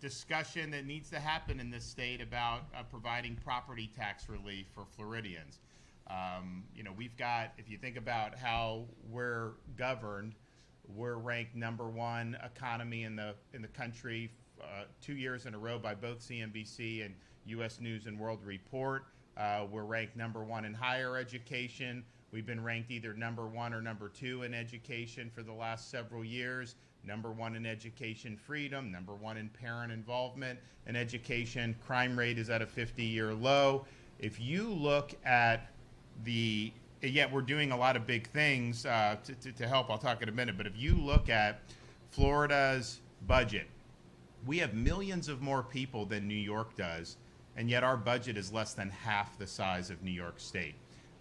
discussion that needs to happen in this state about providing property tax relief for Floridians. We've got, if you think about how we're governed, we're ranked #1 economy in the country 2 years in a row by both CNBC and U.S. News and World Report. We're ranked #1 in higher education. We've been ranked either #1 or #2 in education for the last several years. #1 in education freedom, #1 in parent involvement in education. Crime rate is at a 50-year low. If you look at yet we're doing a lot of big things to help. I'll talk in a minute. But if you look at Florida's budget, we have millions of more people than New York does, and yet our budget is less than half the size of New York State.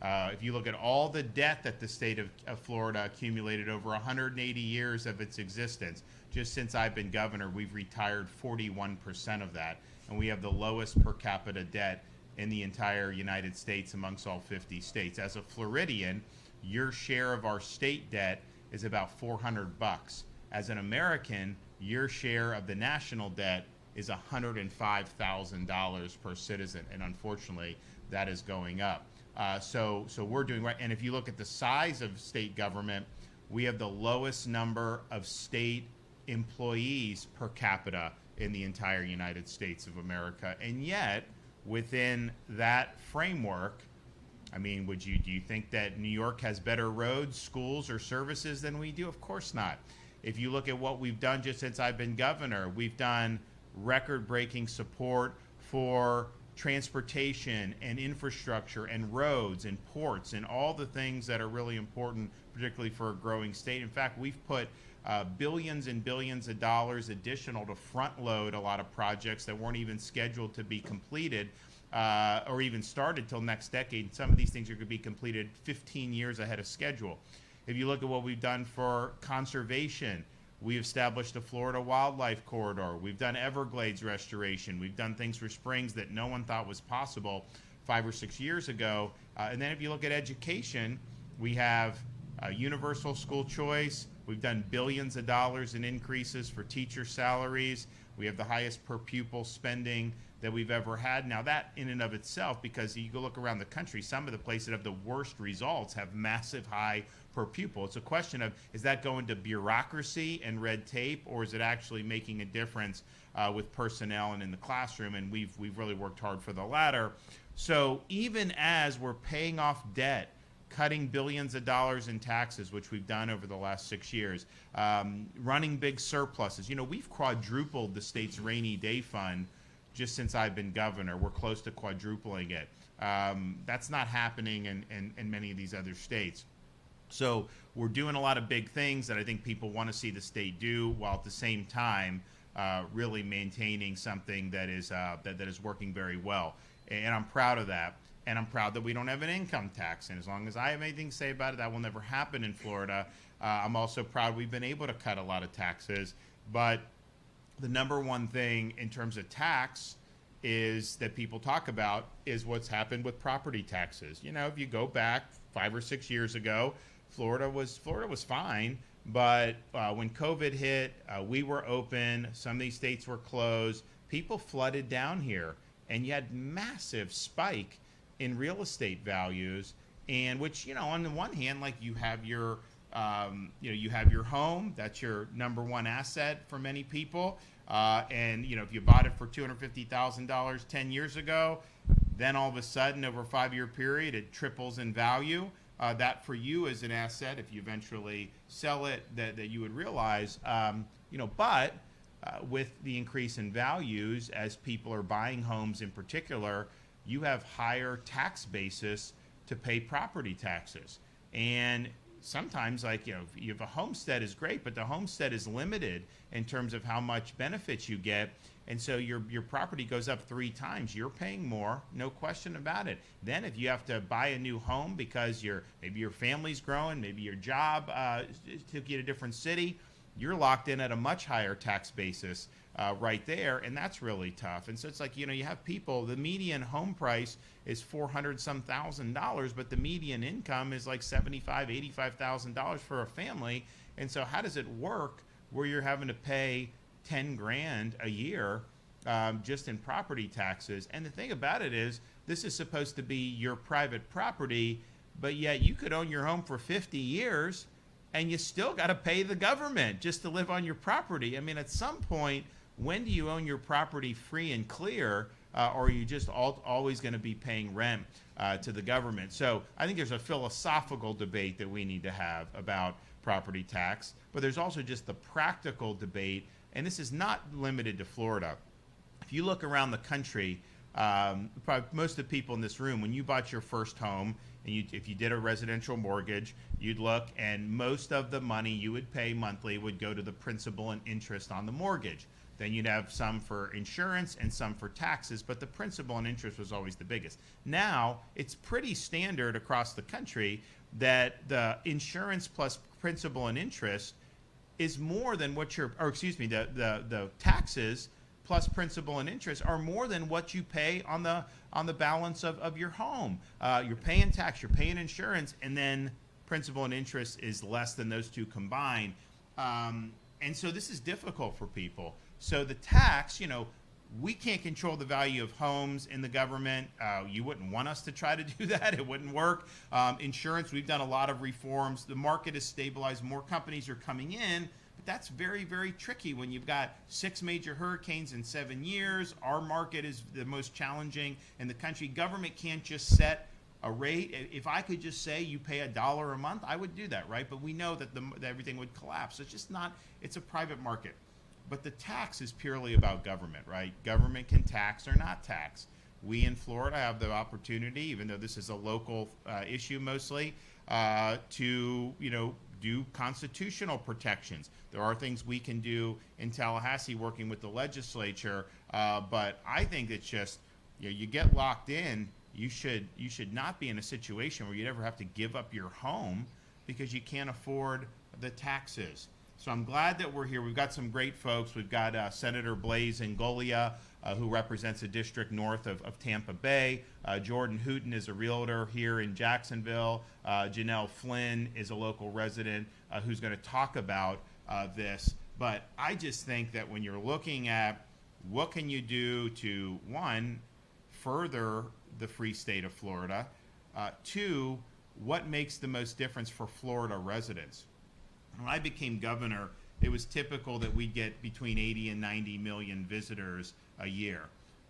If you look at all the debt that the state of Florida accumulated over 180 years of its existence, just since I've been governor, we've retired 41% of that, and we have the lowest per capita debt in the entire United States amongst all 50 states. As a Floridian, your share of our state debt is about $400. As an American, your share of the national debt is $105,000 per citizen, and unfortunately, that is going up. So we're doing right. And if you look at the size of state government, we have the lowest number of state employees per capita in the entire United States of America, and yet within that framework, I mean, do you think that New York has better roads, schools, or services than we do? Of course not. If you look at what we've done just since I've been governor, we've done record-breaking support for transportation and infrastructure and roads and ports and all the things that are really important, particularly for a growing state. In fact, we've put billions and billions of dollars additional to front load a lot of projects that weren't even scheduled to be completed or even started till next decade. Some of these things are going to be completed 15 years ahead of schedule. If you look at what we've done for conservation, we established a Florida Wildlife Corridor. We've done Everglades restoration. We've done things for springs that no one thought was possible 5 or 6 years ago. And then if you look at education, we have universal school choice. We've done billions of dollars in increases for teacher salaries. We have the highest per pupil spending that we've ever had. Now that in and of itself, because you go look around the country, some of the places that have the worst results have massive high per pupil. It's a question of, is that going to bureaucracy and red tape, or is it actually making a difference with personnel and in the classroom? And we've really worked hard for the latter. So even as we're paying off debt, cutting billions of dollars in taxes, which we've done over the last 6 years, running big surpluses. We've quadrupled the state's rainy day fund just since I've been governor. We're close to quadrupling it. That's not happening in many of these other states. So we're doing a lot of big things that I think people want to see the state do, while at the same time really maintaining something that is working very well. And I'm proud of that. And I'm proud that we don't have an income tax. And as long as I have anything to say about it, that will never happen in Florida. I'm also proud we've been able to cut a lot of taxes. But the #1 thing in terms of tax is that people talk about is what's happened with property taxes. If you go back 5 or 6 years ago, Florida was fine. But when COVID hit, we were open. Some of these states were closed. People flooded down here, and you had massive spike in real estate values, and which, on the one hand, like you have your home, that's your #1 asset for many people, and if you bought it for $250,000 10 years ago, then all of a sudden over a 5-year period it triples in value. That for you is an asset if you eventually sell it, that you would realize, but with the increase in values as people are buying homes in particular, you have higher tax basis to pay property taxes. And sometimes, you have a homestead is great, but the homestead is limited in terms of how much benefits you get. And so your property goes up 3 times. You're paying more, no question about it. Then if you have to buy a new home because maybe your family's growing, maybe your job took you to a different city, you're locked in at a much higher tax basis right there, and that's really tough. And so it's like, you have people, the median home price is $400-some thousand, but the median income is like $75,000, $85,000 for a family. And so how does it work where you're having to pay $10,000 a year just in property taxes. And the thing about it is, this is supposed to be your private property, but yet you could own your home for 50 years and you still got to pay the government just to live on your property. I mean, at some point, when do you own your property free and clear, or are you just always going to be paying rent to the government? So I think there's a philosophical debate that we need to have about property tax, but there's also just the practical debate, and this is not limited to Florida. If you look around the country, probably most of the people in this room, when you bought your first home, and if you did a residential mortgage, you'd look, and most of the money you would pay monthly would go to the principal and interest on the mortgage. Then you'd have some for insurance and some for taxes, but the principal and interest was always the biggest. Now, it's pretty standard across the country that the insurance plus principal and interest is more than what the taxes plus principal and interest are more than what you pay on the balance of your home. You're paying tax, you're paying insurance, and then principal and interest is less than those two combined. And so this is difficult for people. So the tax, we can't control the value of homes in the government. You wouldn't want us to try to do that. It wouldn't work. Insurance, we've done a lot of reforms. The market is stabilized. More companies are coming in. But that's very, very tricky when you've got 6 major hurricanes in 7 years. Our market is the most challenging in the country. Government can't just set a rate. If I could just say you pay $1 a month, I would do that, right? But we know that everything would collapse. It's just not, it's a private market. But the tax is purely about government, right? Government can tax or not tax. We in Florida have the opportunity, even though this is a local issue mostly, to do constitutional protections. There are things we can do in Tallahassee working with the legislature, but I think it's just, you get locked in. You should not be in a situation where you'd ever have to give up your home because you can't afford the taxes. So I'm glad that we're here. We've got some great folks. We've got Senator Blaise Ingoglia, who represents a district north of Tampa Bay. Jordan Hooton is a realtor here in Jacksonville. Janelle Flynn is a local resident who's going to talk about this. But I just think that when you're looking at what can you do to, one, further the free state of Florida, two, what makes the most difference for Florida residents? When I became governor, it was typical that we'd get between 80 and 90 million visitors a year.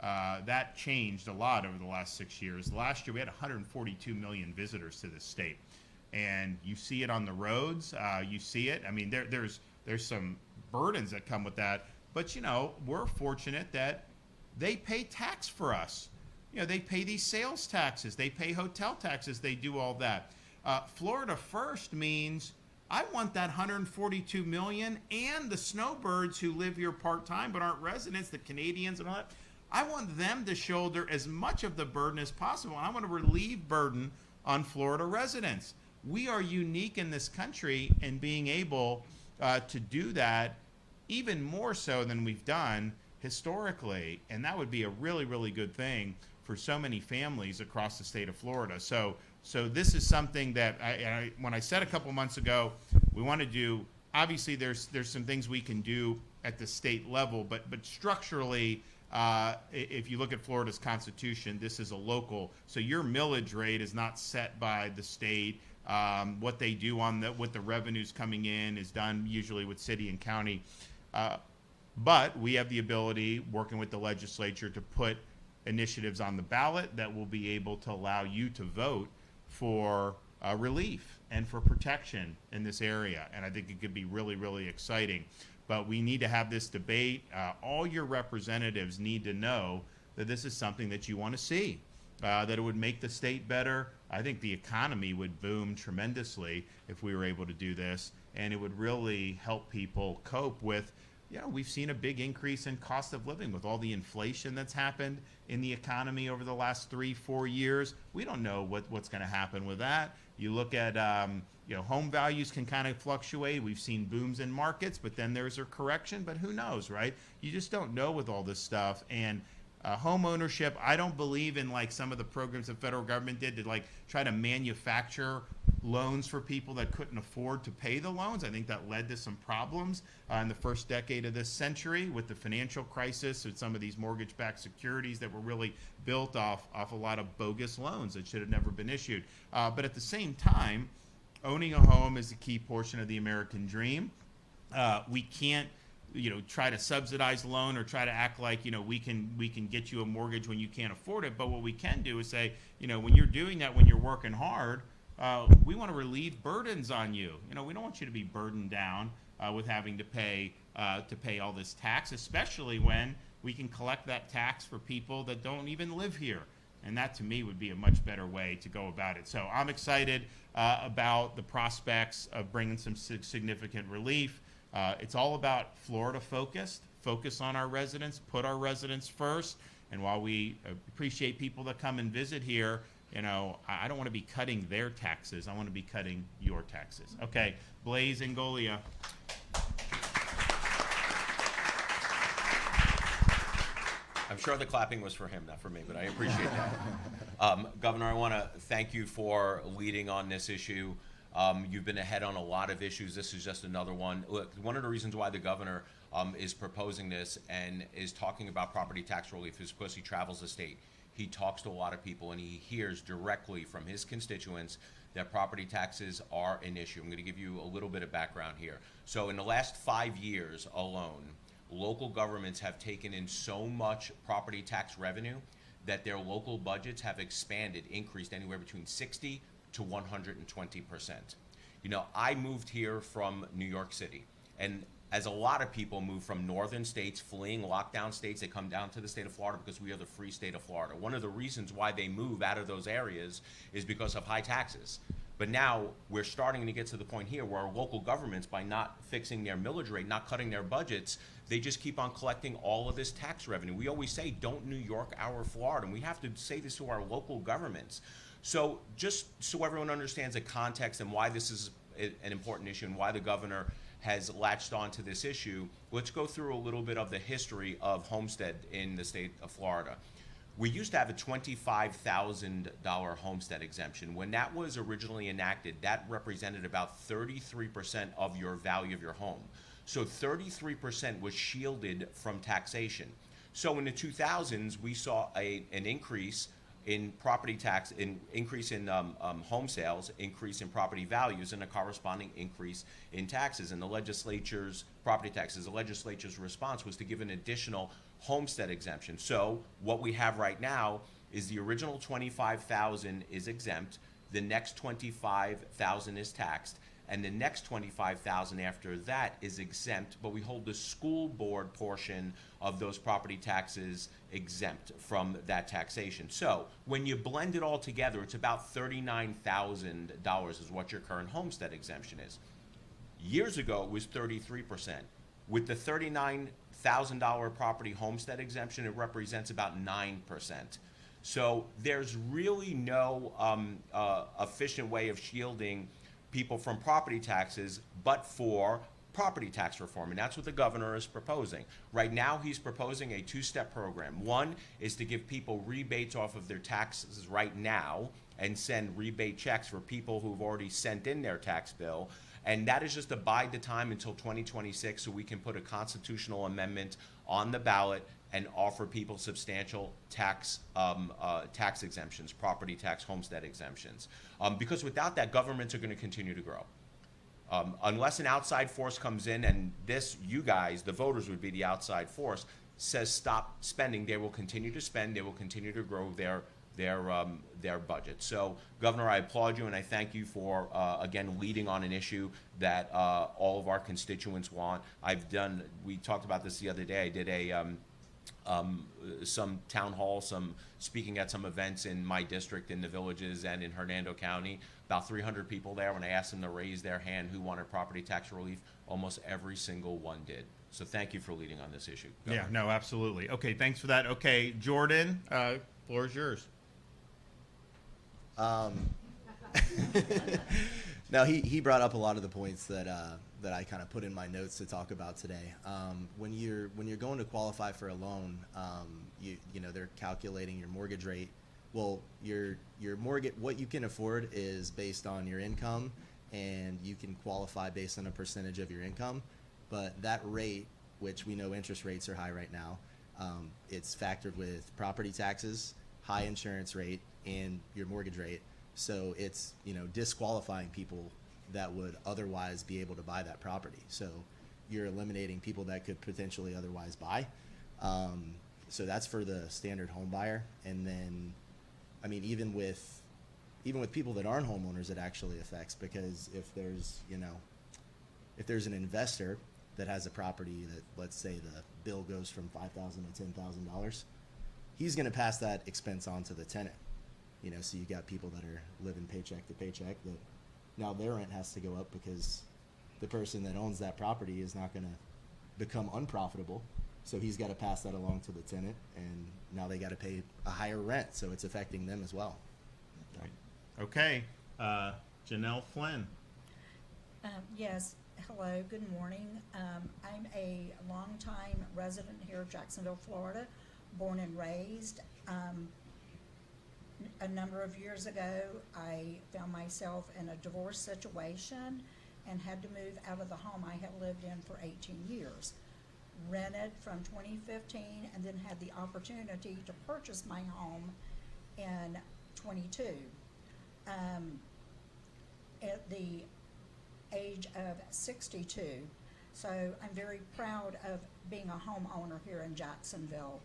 That changed a lot over the last 6 years. Last year, we had 142 million visitors to this state. And you see it on the roads. You see it. I mean, there's some burdens that come with that. But, we're fortunate that they pay tax for us. They pay these sales taxes. They pay hotel taxes. They do all that. Florida First means I want that 142 million and the snowbirds who live here part-time but aren't residents, the Canadians and all that. I want them to shoulder as much of the burden as possible. I want to relieve burden on Florida residents. We are unique in this country in being able to do that even more so than we've done historically. And that would be a really, really good thing for so many families across the state of Florida. So this is something that when I said a couple months ago, we want to do, obviously there's some things we can do at the state level, but structurally, if you look at Florida's constitution, this is a local, so your millage rate is not set by the state. What they do with the revenues coming in is done usually with city and county. But we have the ability, working with the legislature, to put initiatives on the ballot that will be able to allow you to vote for relief and for protection in this area. And I think it could be really, really exciting. But we need to have this debate. All your representatives need to know that this is something that you want to see, that it would make the state better. I think the economy would boom tremendously if we were able to do this, and it would really help people cope with, we've seen a big increase in cost of living with all the inflation that's happened in the economy over the last 3-4 years. We don't know what's going to happen with that. You look at, home values can kind of fluctuate. We've seen booms in markets, but then there's a correction, but who knows, right? You just don't know with all this stuff. And home ownership, I don't believe in like some of the programs the federal government did to like try to manufacture loans for people that couldn't afford to pay the loans. I think that led to some problems in the first decade of this century with the financial crisis and some of these mortgage-backed securities that were really built off a lot of bogus loans that should have never been issued. But at the same time, owning a home is a key portion of the American dream. We can't try to subsidize a loan or try to act like, we can get you a mortgage when you can't afford it. But what we can do is say, when you're doing that, when you're working hard, we want to relieve burdens on you. We don't want you to be burdened down with having to pay all this tax, especially when we can collect that tax for people that don't even live here. And that, to me, would be a much better way to go about it. So I'm excited about the prospects of bringing some significant relief. It's all about Florida focus on our residents, put our residents first. And while we appreciate people that come and visit here, I don't want to be cutting their taxes. I want to be cutting your taxes. Okay, Blaise Angolia. I'm sure the clapping was for him, not for me, but I appreciate that. Governor, I want to thank you for leading on this issue. You've been ahead on a lot of issues. This is just another one. Look, one of the reasons why the governor is proposing this and is talking about property tax relief is because he travels the state. He talks to a lot of people, and he hears directly from his constituents that property taxes are an issue. I'm going to give you a little bit of background here. So in the last 5 years alone, local governments have taken in so much property tax revenue that their local budgets have increased anywhere between 60 to 120%. I moved here from New York City, and as a lot of people move from northern states, fleeing lockdown states, they come down to the state of Florida because we are the free state of Florida. One of the reasons why they move out of those areas is because of high taxes. But now we're starting to get to the point here where our local governments, by not fixing their millage rate, not cutting their budgets, they just keep on collecting all of this tax revenue. We always say, don't New York our Florida, and we have to say this to our local governments. So just so everyone understands the context and why this is an important issue and why the governor has latched on to this issue, let's go through a little bit of the history of homestead in the state of Florida. We used to have a $25,000 homestead exemption. When that was originally enacted, that represented about 33% of your value of your home. So 33% was shielded from taxation. So in the 2000s, we saw an increase in property tax, increase in home sales, increase in property values, and a corresponding increase in taxes. And the legislature's property taxes, the legislature's response was to give an additional homestead exemption. So what we have right now is the original $25,000 is exempt, the next $25,000 is taxed, and the next $25,000 after that is exempt, but we hold the school board portion of those property taxes exempt from that taxation. So when you blend it all together, it's about $39,000 is what your current homestead exemption is. Years ago, it was 33%. With the $39,000 property homestead exemption, it represents about 9%. So there's really no efficient way of shielding people from property taxes, but for property tax reform, and that's what the governor is proposing. Right now, he's proposing a two-step program. One is to give people rebates off of their taxes right now and send rebate checks for people who've already sent in their tax bill, and that is just to bide the time until 2026 so we can put a constitutional amendment on the ballot and offer people substantial tax exemptions, property tax, homestead exemptions. Because without that, governments are going to continue to grow. Unless an outside force comes in, and this, you guys, the voters would be the outside force, says stop spending, they will continue to spend, they will continue to grow their budget. So, Governor, I applaud you and I thank you for, again, leading on an issue that all of our constituents want. We talked about this the other day, I did some town hall, some speaking at some events in my district, in the villages and in Hernando County. About 300 people there. When I asked them to raise their hand who wanted property tax relief, almost every single one did. So thank you for leading on this issue, Governor. Yeah, no, absolutely. Okay, thanks for that. Okay, Jordan, floor is yours. Now, he brought up a lot of the points that I kind of put in my notes to talk about today. When you're going to qualify for a loan, they're calculating your mortgage rate well, your mortgage, what you can afford is based on your income, and you can qualify based on a percentage of your income. But that rate, which we know interest rates are high right now, it's factored with property taxes, high insurance rate, and your mortgage rate. So it's, disqualifying people that would otherwise be able to buy that property. So you're eliminating people that could potentially otherwise buy. So that's for the standard home buyer. And then, even with people that aren't homeowners, it actually affects, because if there's an investor that has a property that, let's say the bill goes from $5,000 to $10,000, he's going to pass that expense on to the tenant. So you got people that are living paycheck to paycheck, that now their rent has to go up because the person that owns that property is not going to become unprofitable. So he's got to pass that along to the tenant, and now they got to pay a higher rent. So it's affecting them as well. Right. Okay. Janelle Flynn. Yes. Hello. Good morning. I'm a longtime resident here of Jacksonville, Florida, born and raised. A number of years ago, I found myself in a divorce situation and had to move out of the home I had lived in for 18 years. Rented from 2015, and then had the opportunity to purchase my home in 22. At the age of 62. So I'm very proud of being a homeowner here in Jacksonville.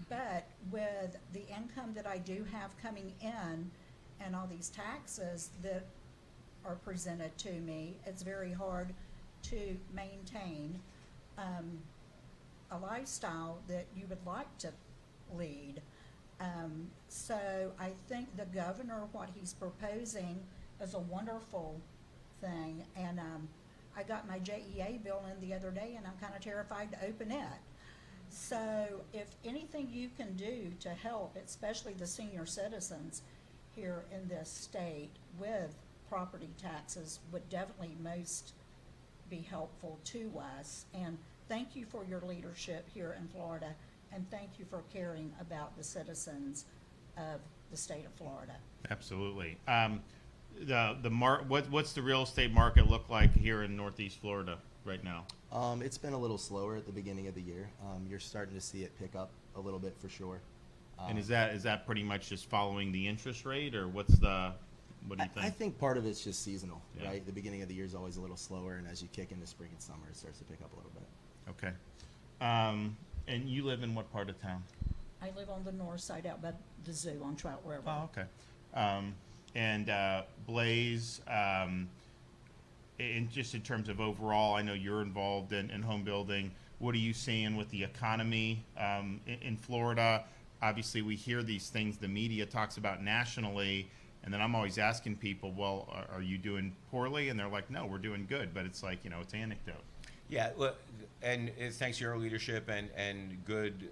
But with the income that I do have coming in and all these taxes that are presented to me, it's very hard to maintain a lifestyle that you would like to lead. So I think the governor, what he's proposing is a wonderful thing. And I got my JEA bill in the other day, and I'm kind of terrified to open it. So if anything you can do to help, especially the senior citizens here in this state with property taxes, would definitely most be helpful to us. And thank you for your leadership here in Florida, and thank you for caring about the citizens of the state of Florida. Absolutely. What's the real estate market look like here in Northeast Florida right now? It's been a little slower at the beginning of the year. You're starting to see it pick up a little bit for sure. And is that pretty much just following the interest rate, or what do you think? I think part of it's just seasonal, Yeah. right? The beginning of the year is always a little slower, and as you kick into spring and summer, it starts to pick up a little bit. Okay. And you live in what part of town? I live on the north side out by the zoo on Trout River. Oh, okay. And Blaze, just in terms of overall, I know you're involved in home building. What are you seeing with the economy in Florida? Obviously, we hear these things the media talks about nationally, and then I'm always asking people, well, are you doing poorly? And they're like, no, we're doing good. But it's like, it's anecdote. Yeah, well, and thanks to your leadership and good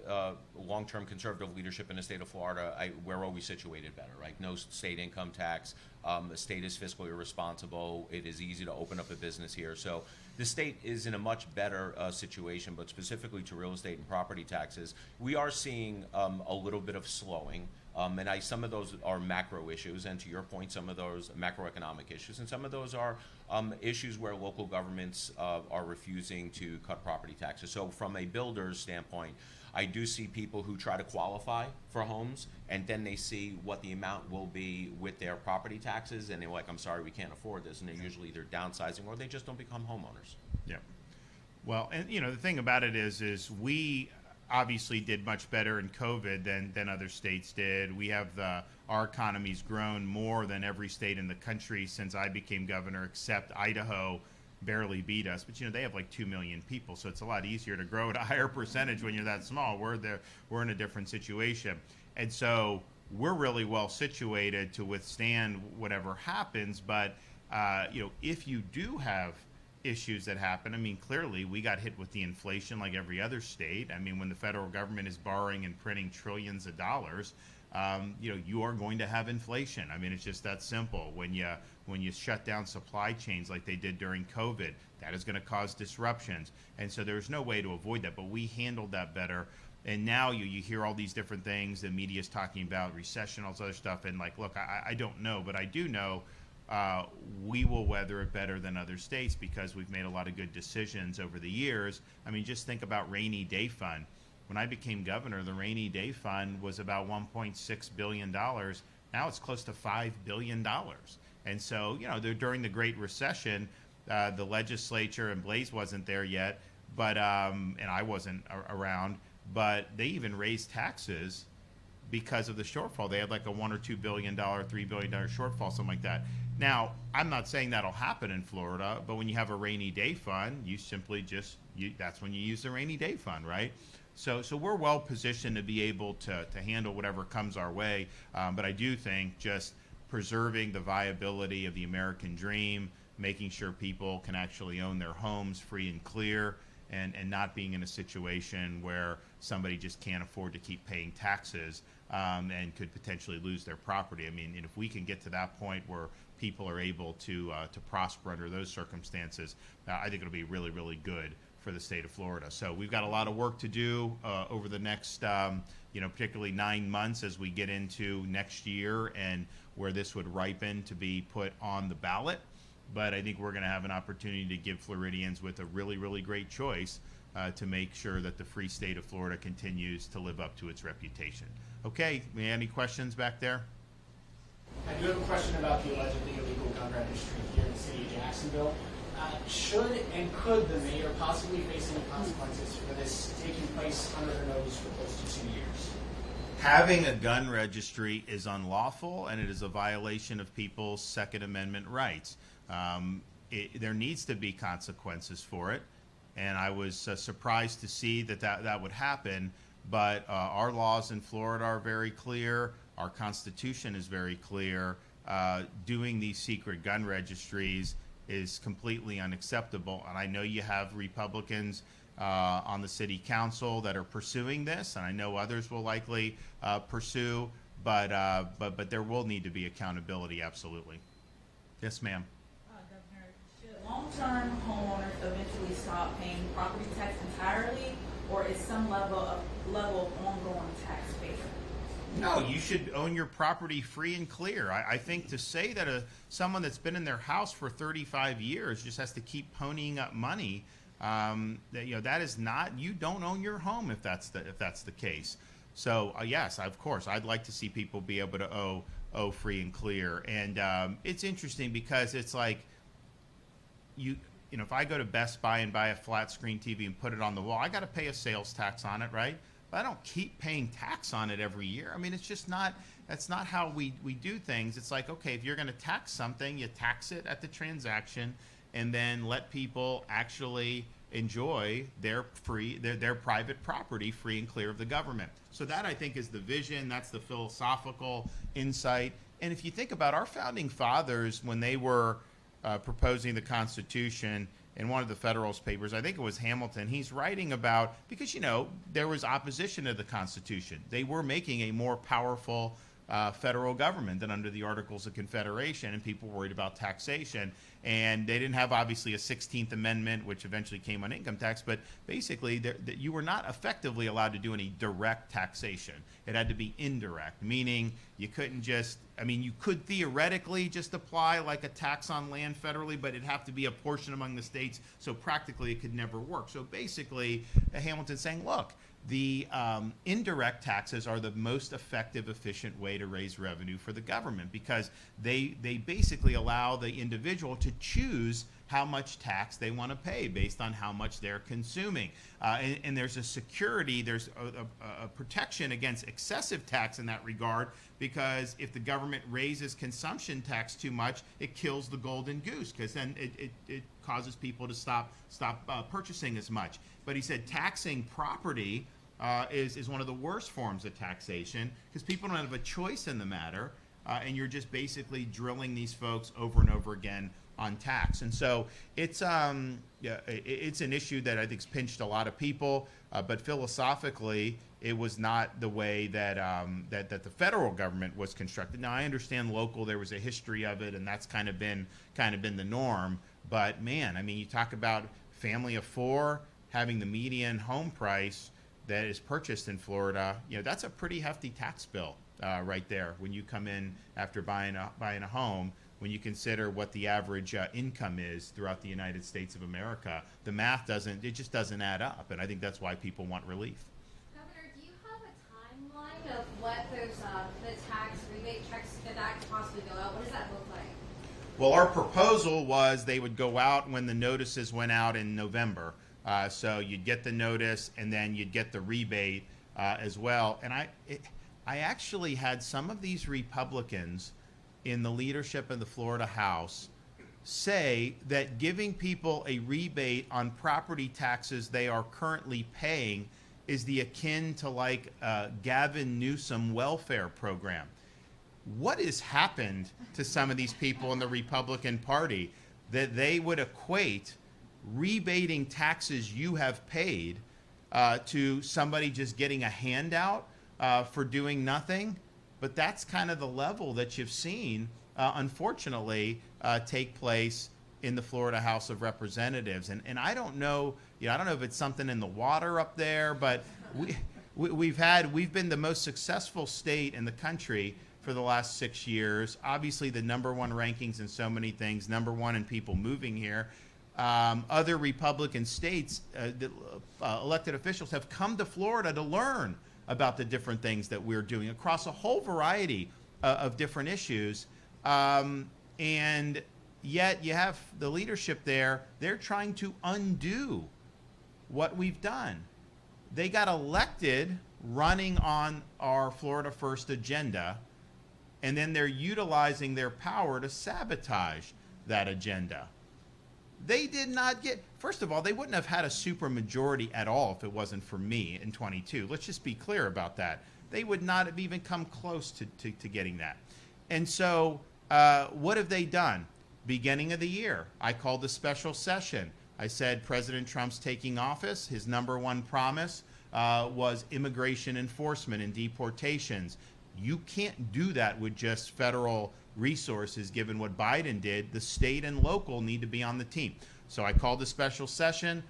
long-term conservative leadership in the state of Florida, we're always situated better, right? No state income tax. The state is fiscally responsible. It is easy to open up a business here. So the state is in a much better situation, but specifically to real estate and property taxes, we are seeing a little bit of slowing. And some of those are macro issues, and to your point, some of those macroeconomic issues, and some of those are issues where local governments are refusing to cut property taxes. So from a builder's standpoint, I do see people who try to qualify for homes, and then they see what the amount will be with their property taxes, and they're like, I'm sorry, we can't afford this, and they're usually either downsizing or they just don't become homeowners. Yeah. Well, and the thing about it is we obviously did much better in COVID than other states did. We have our economy's grown more than every state in the country since I became governor, except Idaho barely beat us. But they have like 2 million people, so it's a lot easier to grow at a higher percentage when you're that small. We're in a different situation, and so we're really well situated to withstand whatever happens. But if you do have issues that happen, clearly we got hit with the inflation like every other state. When the federal government is borrowing and printing trillions of dollars, you are going to have inflation. It's just that simple. When you shut down supply chains like they did during COVID, that is going to cause disruptions. And so there's no way to avoid that, but we handled that better. And now you hear all these different things. The media's talking about recession, all this other stuff. And like, look, I don't know, but I do know we will weather it better than other states because we've made a lot of good decisions over the years. I mean, just think about rainy day fund. When I became governor, the rainy day fund was about $1.6 billion. Now it's close to $5 billion. And so, you know, during the Great Recession, the legislature, and Blaze wasn't there yet, but and I wasn't around, but they even raised taxes because of the shortfall. They had like a $1 or $2 billion, $3 billion shortfall, something like that. Now, I'm not saying that'll happen in Florida, but when you have a rainy day fund, you simply just, that's when you use the rainy day fund, right? So we're well positioned to be able to handle whatever comes our way. But I do think just preserving the viability of the American dream, making sure people can actually own their homes free and clear, and not being in a situation where somebody just can't afford to keep paying taxes and could potentially lose their property. I mean, and if we can get to that point where people are able to prosper under those circumstances, I think it'll be really, really good for the state of Florida. So we've got a lot of work to do over the next, particularly 9 months as we get into next year and where this would ripen to be put on the ballot. But I think we're going to have an opportunity to give Floridians with a really, really great choice to make sure that the free state of Florida continues to live up to its reputation. Okay, any questions back there? I do have a question about the allegedly illegal gun registry here in the city of Jacksonville. Should and could the mayor possibly face any consequences for this taking place under her nose for close to 2 years? Having a gun registry is unlawful, and it is a violation of people's Second Amendment rights. There needs to be consequences for it, and I was surprised to see that would happen, but our laws in Florida are very clear. Our Constitution is very clear. Doing these secret gun registries is completely unacceptable, and I know you have Republicans on the city council that are pursuing this, and I know others will likely pursue, but there will need to be accountability, absolutely. Yes, ma'am. Governor, should long-term homeowners eventually stop paying property tax entirely, or is some level of ongoing tax fair? No, you should own your property free and clear. I think to say that someone that's been in their house for 35 years just has to keep ponying up money, that is not. You don't own your home if that's the case. So yes, of course, I'd like to see people be able to owe free and clear. And it's interesting because it's like if I go to Best Buy and buy a flat screen TV and put it on the wall, I got to pay a sales tax on it, right? But I don't keep paying tax on it every year. I mean, it's just not, that's not how we do things. It's like, okay, if you're going to tax something, you tax it at the transaction and then let people actually enjoy their private property free and clear of the government. So that, I think, is the vision. That's the philosophical insight. And if you think about our founding fathers, when they were proposing the Constitution, in one of the Federalist Papers, I think it was Hamilton, he's writing about, because, there was opposition to the Constitution. They were making a more powerful federal government than under the Articles of Confederation, and people were worried about taxation. And they didn't have, obviously, a 16th Amendment, which eventually came on income tax, but basically you were not effectively allowed to do any direct taxation. It had to be indirect, meaning you couldn't just, you could theoretically just apply like a tax on land federally, but it'd have to be a portion among the states, so practically it could never work. So basically, Hamilton's saying, look, the indirect taxes are the most effective, efficient way to raise revenue for the government, because they basically allow the individual to choose how much tax they want to pay based on how much they're consuming. And there's a security, there's a protection against excessive tax in that regard, because if the government raises consumption tax too much, it kills the golden goose, because then it causes people to stop purchasing as much. But he said taxing property is one of the worst forms of taxation, because people don't have a choice in the matter, and you're just basically drilling these folks over and over again on tax. And so it's an issue that I think's pinched a lot of people, but philosophically, it was not the way that the federal government was constructed. Now, I understand local, there was a history of it, and that's kind of been the norm. But man, you talk about family of four having the median home price that is purchased in Florida, that's a pretty hefty tax bill right there when you come in after buying a home. When you consider what the average income is throughout the United States of America, the math just doesn't add up, and I think that's why people want relief. Governor, do you have a timeline of what those the tax rebate checks that could possibly go out? What does that look like? Well, our proposal was they would go out when the notices went out in November. So you'd get the notice and then you'd get the rebate as well. And I actually had some of these Republicans in the leadership of the Florida House say that giving people a rebate on property taxes they are currently paying is the akin to like Gavin Newsom welfare program. What has happened to some of these people in the Republican Party that they would equate rebating taxes you have paid to somebody just getting a handout for doing nothing? But that's kind of the level that you've seen, unfortunately, take place in the Florida House of Representatives. And I don't know, I don't know if it's something in the water up there, but we've been the most successful state in the country for the last 6 years. Obviously, the #1 rankings in so many things, #1 in people moving here. Other Republican states, elected officials have come to Florida to learn about the different things that we're doing across a whole variety of different issues. And yet you have the leadership there, they're trying to undo what we've done. They got elected running on our Florida First agenda, and then they're utilizing their power to sabotage that agenda. They did not get, first of all, they wouldn't have had a supermajority at all if it wasn't for me in 22. Let's just be clear about that. They would not have even come close to getting that. And so what have they done? Beginning of the year, I called a special session. I said President Trump's taking office. His #1 promise was immigration enforcement and deportations. You can't do that with just federal resources, given what Biden did. The state and local need to be on the team. So I called a special session.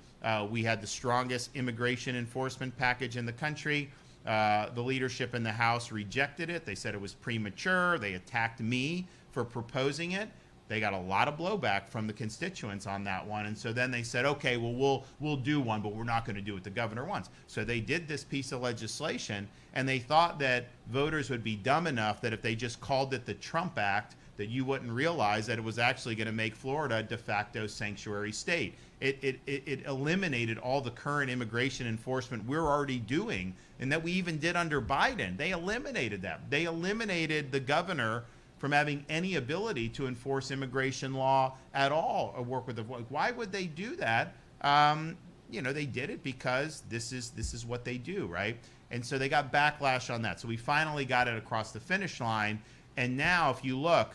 We had the strongest immigration enforcement package in the country. The leadership in the House rejected it. They said it was premature. They attacked me for proposing it. They got a lot of blowback from the constituents on that one. And so then they said, okay, well, we'll do one, but we're not going to do what the governor wants. So they did this piece of legislation, and they thought that voters would be dumb enough that if they just called it the Trump Act, that you wouldn't realize that it was actually going to make Florida a de facto sanctuary state. It eliminated all the current immigration enforcement we're already doing, and that we even did under Biden. They eliminated that. They eliminated the governor from having any ability to enforce immigration law at all or work with the. Why would they do that? They did it because this is what they do, right? And so they got backlash on that. So we finally got it across the finish line. And now, if you look,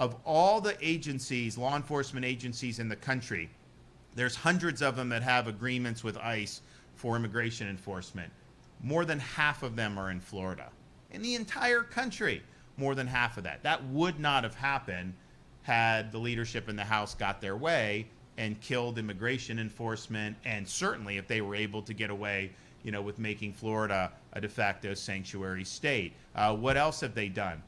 of all the agencies, law enforcement agencies in the country, there's hundreds of them that have agreements with ICE for immigration enforcement. More than half of them are in Florida. In the entire country, more than half of that. That would not have happened had the leadership in the House got their way and killed immigration enforcement, and certainly if they were able to get away, with making Florida a de facto sanctuary state. What else have they done?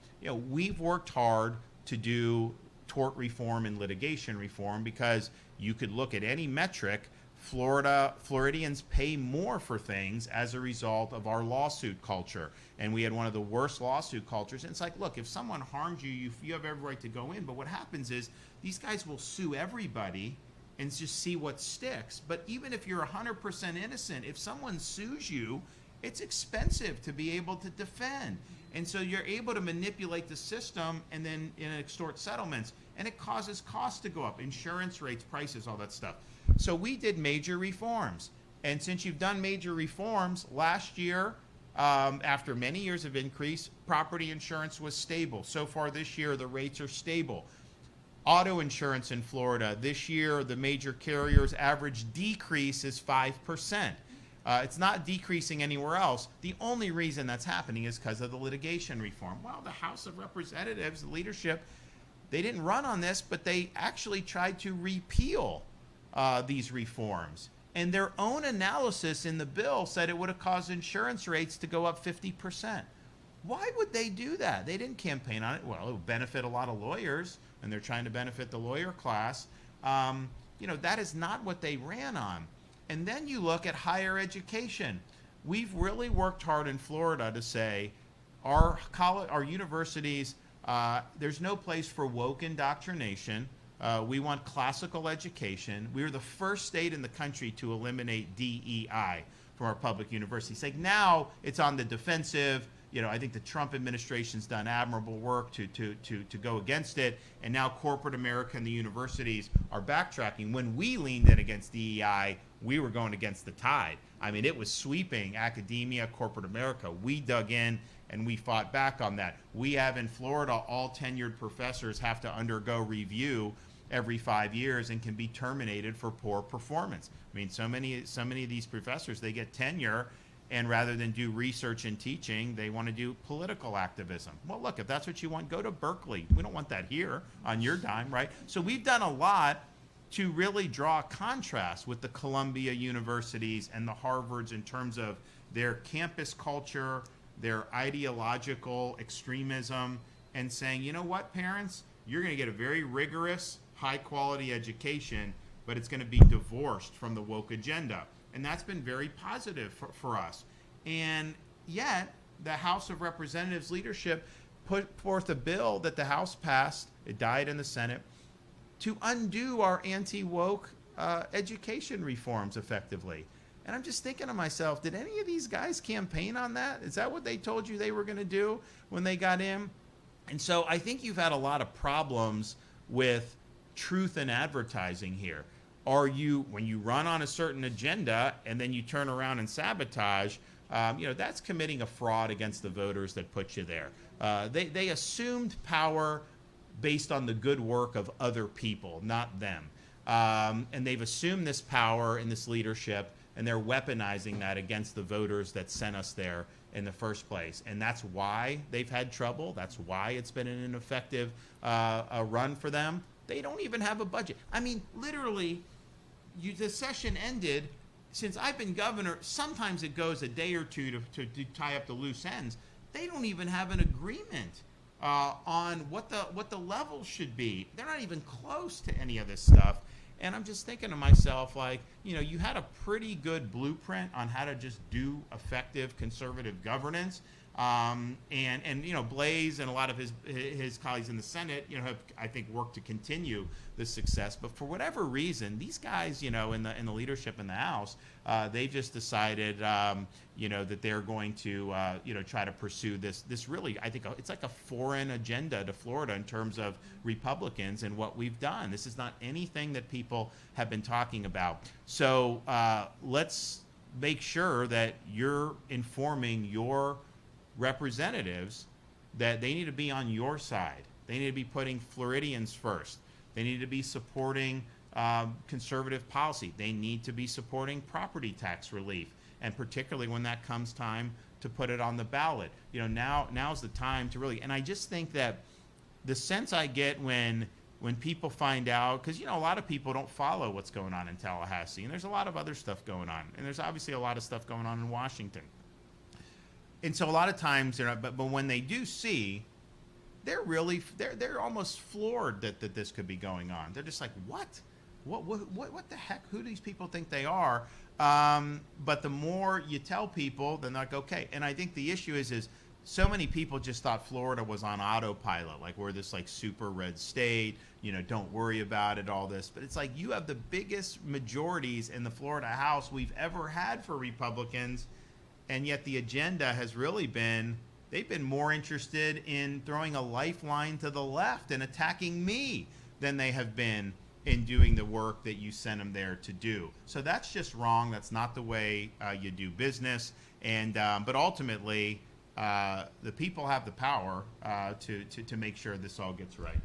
We've worked hard to do tort reform and litigation reform because you could look at any metric. Floridians pay more for things as a result of our lawsuit culture. And we had one of the worst lawsuit cultures. And it's like, look, if someone harmed you, you have every right to go in. But what happens is these guys will sue everybody and just see what sticks. But even if you're 100% innocent, if someone sues you, it's expensive to be able to defend. And so you're able to manipulate the system and then extort settlements. And it causes costs to go up, insurance rates, prices, all that stuff. So we did major reforms. And since you've done major reforms, last year, after many years of increase, property insurance was stable. So far this year, the rates are stable. Auto insurance in Florida, this year, the major carriers' average decrease is 5%. It's not decreasing anywhere else. The only reason that's happening is because of the litigation reform. Well, the House of Representatives, the leadership, they didn't run on this, but they actually tried to repeal these reforms. And their own analysis in the bill said it would have caused insurance rates to go up 50%. Why would they do that? They didn't campaign on it. Well, it would benefit a lot of lawyers, and they're trying to benefit the lawyer class. That is not what they ran on. And then you look at higher education. We've really worked hard in Florida to say our universities, there's no place for woke indoctrination. We want classical education. We were the first state in the country to eliminate DEI from our public universities. Like now, it's on the defensive. I think the Trump administration's done admirable work to go against it, and now corporate America and the universities are backtracking. When we leaned in against DEI, we were going against the tide. I mean, it was sweeping academia, corporate America. We dug in and we fought back on that. We have in Florida, all tenured professors have to undergo review every 5 years and can be terminated for poor performance. I mean, so many of these professors, they get tenure, and rather than do research and teaching, they want to do political activism. Well, look, if that's what you want, go to Berkeley. We don't want that here on your dime, right? So we've done a lot to really draw a contrast with the Columbia universities and the Harvards in terms of their campus culture, their ideological extremism, and saying, you know what, parents, you're going to get a very rigorous, high-quality education, but it's going to be divorced from the woke agenda. And that's been very positive for us. And yet, the House of Representatives leadership put forth a bill that the House passed, it died in the Senate, to undo our anti-woke education reforms effectively. And I'm just thinking to myself, did any of these guys campaign on that? Is that what they told you they were going to do when they got in? And so I think you've had a lot of problems with truth in advertising here. When you run on a certain agenda and then you turn around and sabotage, that's committing a fraud against the voters that put you there. They assumed power based on the good work of other people, not them. And they've assumed this power and this leadership, and they're weaponizing that against the voters that sent us there in the first place. And that's why they've had trouble. That's why it's been an ineffective run for them. They don't even have a budget. I mean, literally, the session ended. Since I've been governor, sometimes it goes a day or two to tie up the loose ends. They don't even have an agreement on what the levels should be. They're not even close to any of this stuff. And I'm just thinking to myself, like, you had a pretty good blueprint on how to just do effective conservative governance. And Blaze and a lot of his colleagues in the Senate, have, I think, worked to continue the success. But for whatever reason, these guys, in the leadership in the House, they just decided, that they're going to, try to pursue this really, I think, it's like a foreign agenda to Florida in terms of Republicans and what we've done. This is not anything that people have been talking about. So let's make sure that you're informing your representatives that they need to be on your side. They need to be putting Floridians first. They need to be supporting conservative policy. They need to be supporting property tax relief, and particularly when that comes time to put it on the ballot. Now's the time to really, and I just think that the sense I get when people find out, because a lot of people don't follow what's going on in Tallahassee, and there's a lot of other stuff going on, and there's obviously a lot of stuff going on in Washington. And so a lot of times, but when they do see, they're almost floored that this could be going on. They're just like, what the heck? Who do these people think they are? But the more you tell people, they're like, okay. And I think the issue is so many people just thought Florida was on autopilot, like we're this like super red state, don't worry about it, all this. But it's like you have the biggest majorities in the Florida House we've ever had for Republicans. And yet the agenda has really been, they've been more interested in throwing a lifeline to the left and attacking me than they have been in doing the work that you sent them there to do. So that's just wrong. That's not the way you do business. And but ultimately, the people have the power to make sure this all gets right.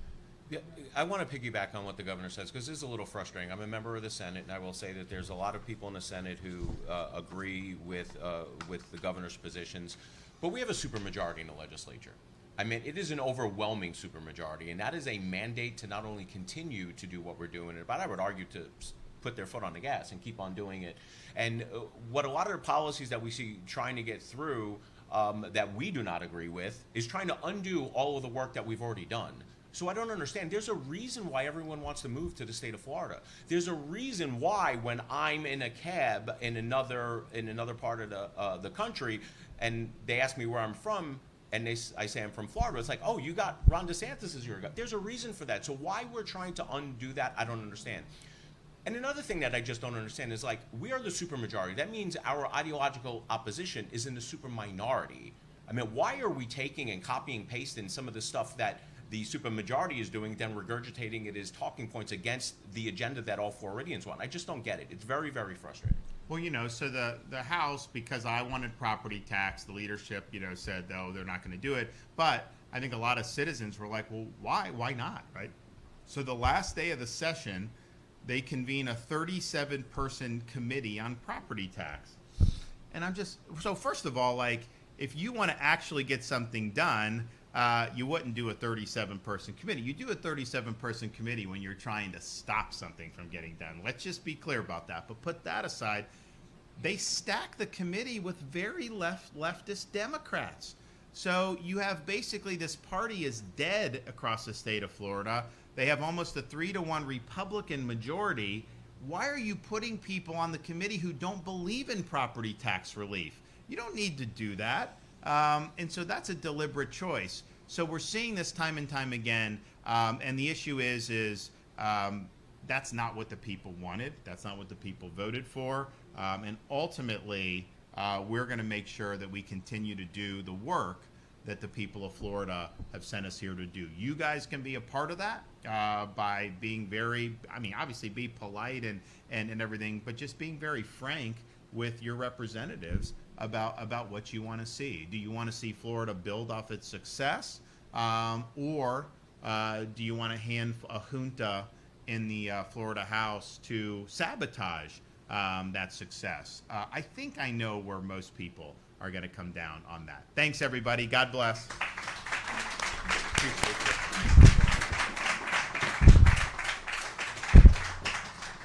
Yeah, I want to piggyback on what the governor says, because this is a little frustrating. I'm a member of the Senate, and I will say that there's a lot of people in the Senate who agree with the governor's positions, but we have a supermajority in the legislature. I mean, it is an overwhelming supermajority, and that is a mandate to not only continue to do what we're doing, but I would argue to put their foot on the gas and keep on doing it. And what a lot of the policies that we see trying to get through that we do not agree with is trying to undo all of the work that we've already done. So I don't understand. There's a reason why everyone wants to move to the state of Florida. There's a reason why when I'm in a cab in another part of the country, and they ask me where I'm from, and I say I'm from Florida, it's like, oh, you got Ron DeSantis as your guy. There's a reason for that. So why we're trying to undo that, I don't understand. And another thing that I just don't understand is, like, we are the supermajority. That means our ideological opposition is in the super minority. I mean, why are we taking and copying, pasting some of the stuff that the supermajority is doing, then regurgitating it as talking points against the agenda that all Floridians want? I just don't get it. It's very, very frustrating. Well, so the House, because I wanted property tax, the leadership, said, no, they're not going to do it. But I think a lot of citizens were like, well, why? Why not, right? So the last day of the session, they convene a 37-person committee on property tax. And so first of all, like, if you want to actually get something done, you wouldn't do a 37-person committee. You do a 37-person committee when you're trying to stop something from getting done. Let's just be clear about that. But put that aside, they stack the committee with very leftist Democrats. So you have basically this party is dead across the state of Florida. They have almost a 3-to-1 Republican majority. Why are you putting people on the committee who don't believe in property tax relief? You don't need to do that. And so that's a deliberate choice. So we're seeing this time and time again. And the issue is that's not what the people wanted. That's not what the people voted for. And ultimately, we're going to make sure that we continue to do the work that the people of Florida have sent us here to do. You guys can be a part of that by being obviously be polite and everything, but just being very frank with your representatives about what you want to see. Do you want to see Florida build off its success, or do you want to hand a junta in the Florida House to sabotage that success? I think I know where most people are going to come down on that. Thanks, everybody. God bless. Appreciate it.